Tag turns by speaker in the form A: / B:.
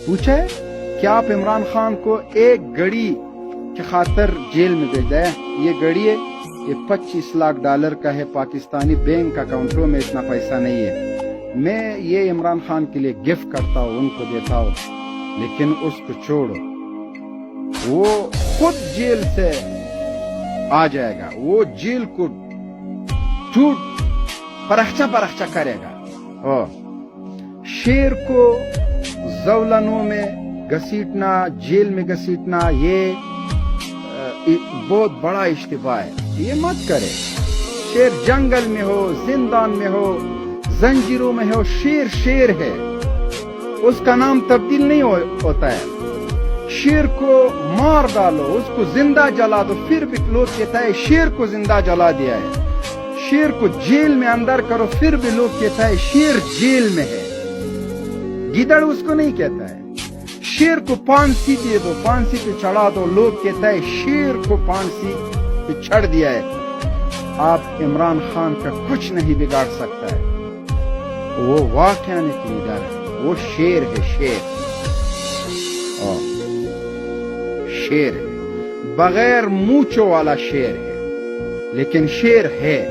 A: پوچھا ہے کیا آپ عمران خان کو ایک گھڑی کی خاطر جیل میں بھیج دیں؟ یہ گھڑی ہے، یہ $25 لاکھ کا ہے، پاکستانی بینک اکاؤنٹوں میں اتنا پیسہ نہیں ہے۔ میں یہ عمران خان کے لیے گفٹ کرتا ہوں، ان کو دیتا ہوں، لیکن اس کو چھوڑو، وہ خود جیل سے آ جائے گا، وہ جیل کو ٹوٹ پرخچا کرے گا۔ شیر کو زولنوں میں گھسیٹنا، جیل میں گھسیٹنا، یہ بہت بڑا اشتباہ ہے، یہ مت کرے۔ شیر جنگل میں ہو، زندان میں ہو، زنجیروں میں ہو، شیر شیر ہے، اس کا نام تبدیل نہیں ہوتا ہے۔ شیر کو مار ڈالو، اس کو زندہ جلا دو، پھر بھی لوگ کہتا ہے شیر کو زندہ جلا دیا ہے۔ شیر کو جیل میں اندر کرو، پھر بھی لوگ کہتا ہے شیر جیل میں ہے۔ گیدڑ اس کو نہیں کہتا ہے۔ شیر کو پھانسی دے دو، پھانسی پہ چڑھا دو، لوگ کہتا ہے شیر کو پھانسی پہ چڑھ دیا ہے۔ آپ عمران خان کا کچھ نہیں بگاڑ سکتا ہے، وہ واقعہ ایک لیڈر ہے، وہ شیر ہے، شیر ہے، بغیر مونچھوں والا شیر ہے، لیکن شیر ہے۔